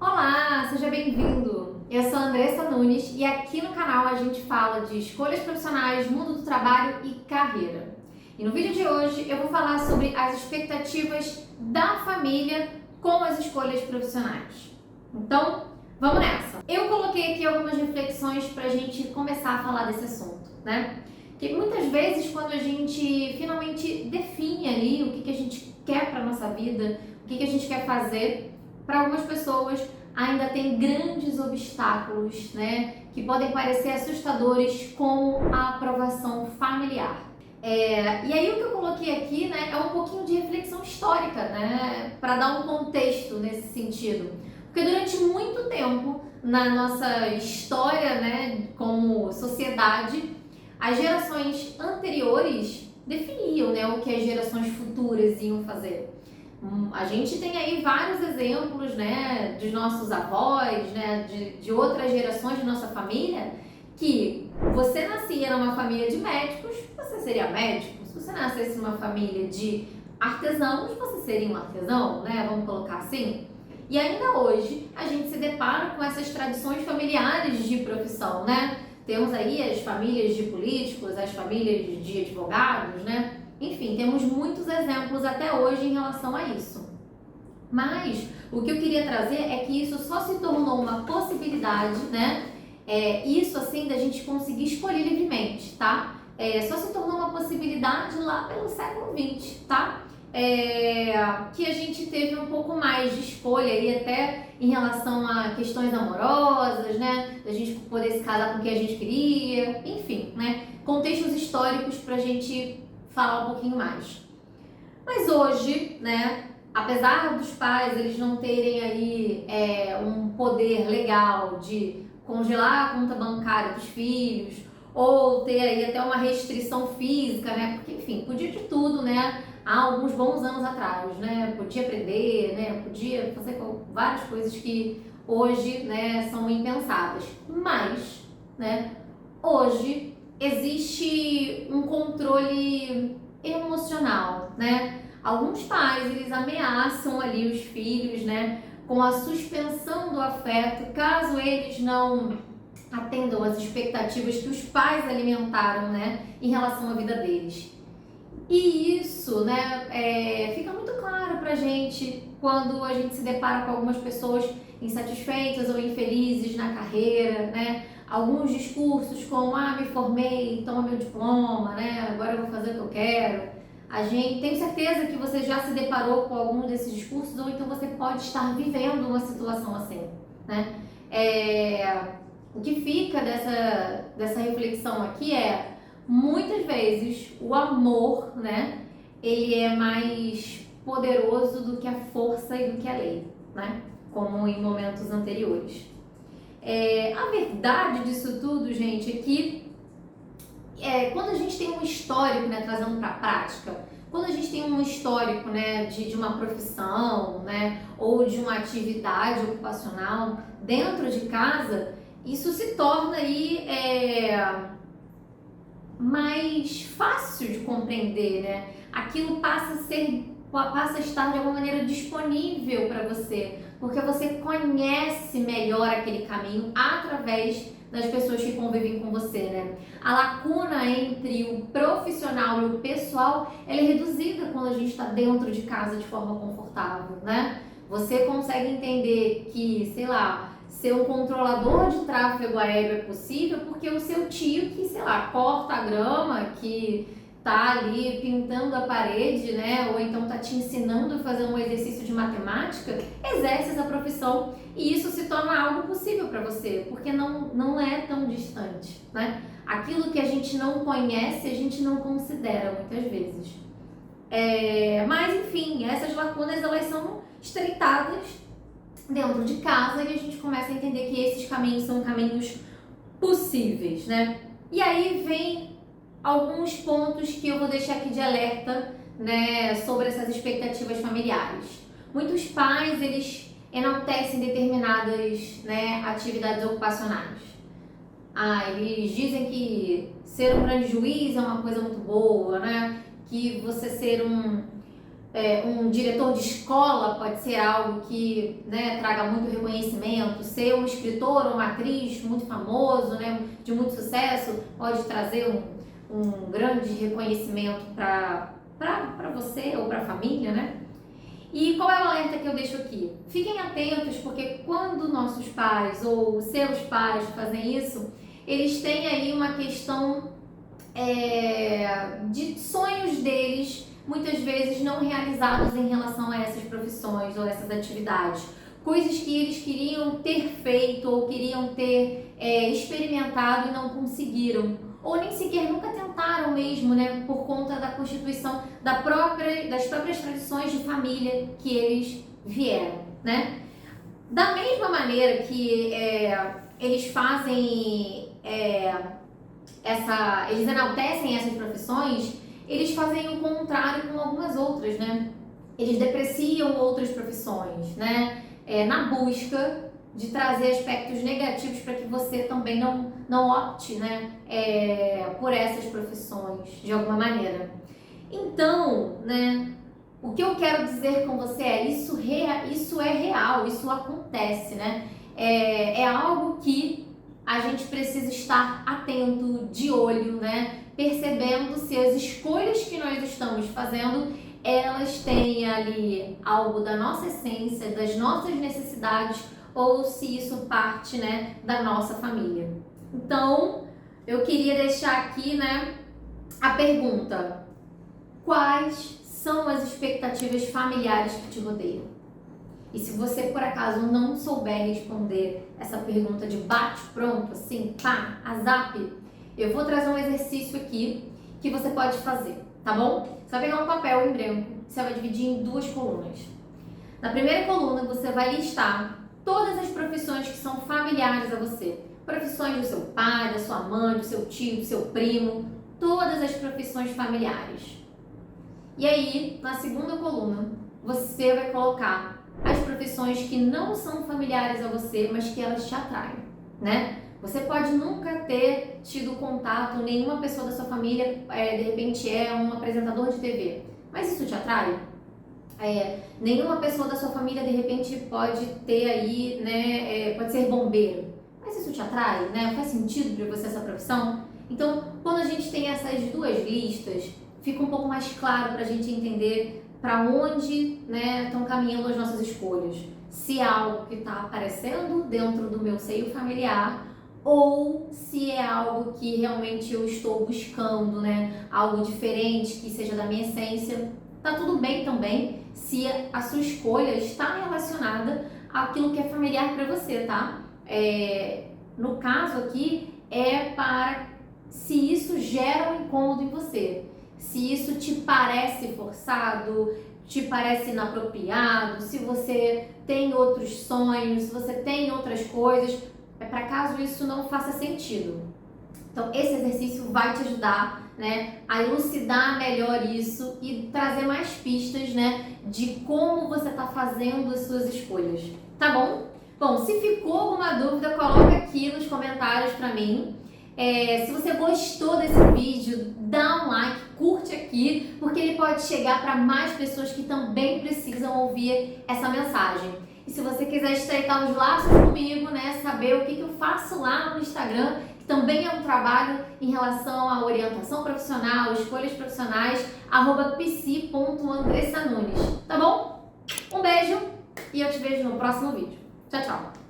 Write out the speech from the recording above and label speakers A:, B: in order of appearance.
A: Olá, seja bem-vindo! Eu sou a Andressa Nunes e aqui no canal a gente fala de escolhas profissionais, mundo do trabalho e carreira. E no vídeo de hoje eu vou falar sobre as expectativas da família com as escolhas profissionais. Então, vamos nessa! Eu coloquei aqui algumas reflexões para a gente começar a falar desse assunto, né? Que muitas vezes quando a gente finalmente define ali o que a gente quer para nossa vida, o que a gente quer fazer, para algumas pessoas ainda tem grandes obstáculos, né, que podem parecer assustadores, como a aprovação familiar. E aí o que eu coloquei aqui, né, é um pouquinho de reflexão histórica, né, para dar um contexto nesse sentido. Porque durante muito tempo na nossa história, né, como sociedade, as gerações anteriores definiam, né, o que as gerações futuras iam fazer. A gente tem aí vários exemplos, né, dos nossos avós, né, de outras gerações de nossa família, que você nascia numa família de médicos, você seria médico. Se você nascesse numa família de artesãos, você seria um artesão, né, vamos colocar assim. E ainda hoje a gente se depara com essas tradições familiares de profissão, né? Temos aí as famílias de políticos, as famílias de advogados, né? Enfim, temos muitos exemplos até hoje em relação a isso. Mas o que eu queria trazer é que isso só se tornou uma possibilidade, né? Isso assim da gente conseguir escolher livremente, tá? Só se tornou uma possibilidade lá pelo século XX, tá? Que a gente teve um pouco mais de escolha aí até em relação a questões amorosas, né? Da gente poder se casar com quem a gente queria, enfim, né? Contextos históricos pra gente falar um pouquinho mais. Mas hoje, né, apesar dos pais eles não terem aí um poder legal de congelar a conta bancária dos filhos ou ter aí até uma restrição física, né, porque enfim, podia de tudo, né, há alguns bons anos atrás, né, podia aprender, né, podia fazer várias coisas que hoje, né, são impensadas, mas, né, hoje existe um controle emocional, né? Alguns pais, eles ameaçam ali os filhos, né, com a suspensão do afeto, caso eles não atendam às expectativas que os pais alimentaram, né, em relação à vida deles. E isso, né, fica muito claro pra gente quando a gente se depara com algumas pessoas insatisfeitas ou infelizes na carreira, né? Alguns discursos como, me formei, toma meu diploma, né? Agora eu vou fazer o que eu quero. Tenho certeza que você já se deparou com algum desses discursos ou então você pode estar vivendo uma situação assim, né? O que fica dessa reflexão aqui muitas vezes o amor, né, ele é mais poderoso do que a força e do que a lei, né, como em momentos anteriores. A verdade disso tudo, gente, é que quando a gente tem um histórico, né, trazendo para a prática, quando a gente tem um histórico, né, de uma profissão, né, ou de uma atividade ocupacional dentro de casa, isso se torna aí mais fácil de compreender, né? Aquilo passa a estar de alguma maneira disponível para você, porque você conhece melhor aquele caminho através das pessoas que convivem com você, né? A lacuna entre o profissional e o pessoal, ela é reduzida quando a gente está dentro de casa de forma confortável, né? Você consegue entender que, sei lá, ser um controlador de tráfego aéreo é possível porque o seu tio que, sei lá, corta a grama, que tá ali pintando a parede, né, ou então tá te ensinando a fazer um exercício de matemática, exerce essa profissão e isso se torna algo possível para você, porque não é tão distante, né? Aquilo que a gente não conhece, a gente não considera muitas vezes. Mas, enfim, essas lacunas, elas são estreitadas dentro de casa e a gente começa a entender que esses caminhos são caminhos possíveis, né? E aí vem alguns pontos que eu vou deixar aqui de alerta, né, sobre essas expectativas familiares. Muitos pais, eles enaltecem determinadas, né, atividades ocupacionais. Eles dizem que ser um grande juiz é uma coisa muito boa, né? Que você ser um diretor de escola pode ser algo que, né, traga muito reconhecimento. Ser um escritor ou uma atriz muito famoso, né, de muito sucesso, pode trazer um grande reconhecimento para você ou para a família, né? E qual é o alerta que eu deixo aqui? Fiquem atentos, porque quando nossos pais ou seus pais fazem isso, eles têm aí uma questão de sonhos deles, muitas vezes não realizados em relação a essas profissões ou essas atividades. Coisas que eles queriam ter feito ou queriam ter experimentado e não conseguiram. Ou nem sequer nunca tentaram mesmo, né? Por conta da constituição das próprias tradições de família que eles vieram, né? Da mesma maneira que eles fazem eles enaltecem essas profissões, eles fazem o contrário com algumas outras, né? Eles depreciam outras profissões, né? Na busca de trazer aspectos negativos para que você também não opte, né? Por essas profissões, de alguma maneira. Então, né? O que eu quero dizer com você isso é real, isso acontece, né? É algo que a gente precisa estar atento, de olho, né? Percebendo se as escolhas que nós estamos fazendo, elas têm ali algo da nossa essência, das nossas necessidades, ou se isso parte, né, da nossa família. Então, eu queria deixar aqui, né, a pergunta: quais são as expectativas familiares que te rodeiam? E se você, por acaso, não souber responder essa pergunta de bate-pronto, assim, pá, a zap, eu vou trazer um exercício aqui que você pode fazer, tá bom? Você vai pegar um papel em branco, você vai dividir em 2 colunas. Na primeira coluna, você vai listar todas as profissões que são familiares a você. Profissões do seu pai, da sua mãe, do seu tio, do seu primo, todas as profissões familiares. E aí, na segunda coluna, você vai colocar as profissões que não são familiares a você, mas que elas te atraem, né? Você pode nunca ter tido contato, nenhuma pessoa da sua família, de repente é um apresentador de TV, mas isso te atrai? Nenhuma pessoa da sua família, de repente, pode ter aí, né, pode ser bombeiro, mas isso te atrai, né? Faz sentido para você essa profissão? Então, quando a gente tem essas 2 listas, fica um pouco mais claro para a gente entender para onde, né, estão caminhando as nossas escolhas. Se é algo que está aparecendo dentro do meu seio familiar ou se é algo que realmente eu estou buscando, né, algo diferente, que seja da minha essência. Tá tudo bem também se a sua escolha está relacionada àquilo que é familiar para você, tá? No caso aqui, para se isso gera um incômodo em você. Se isso te parece forçado, te parece inapropriado, se você tem outros sonhos, se você tem outras coisas, para caso isso não faça sentido. Então, esse exercício vai te ajudar, né, a elucidar melhor isso e trazer mais pistas, né, de como você está fazendo as suas escolhas. Tá bom? Bom, se ficou alguma dúvida, coloca aqui nos comentários para mim. Se você gostou desse vídeo, dá um like, curte aqui, porque ele pode chegar para mais pessoas que também precisam ouvir essa mensagem. E se você quiser estreitar os laços comigo, né, saber o que eu faço lá no Instagram, que também é um trabalho em relação à orientação profissional, escolhas profissionais, @psi.andressanunes, tá bom? Um beijo e eu te vejo no próximo vídeo. Tchau, tchau!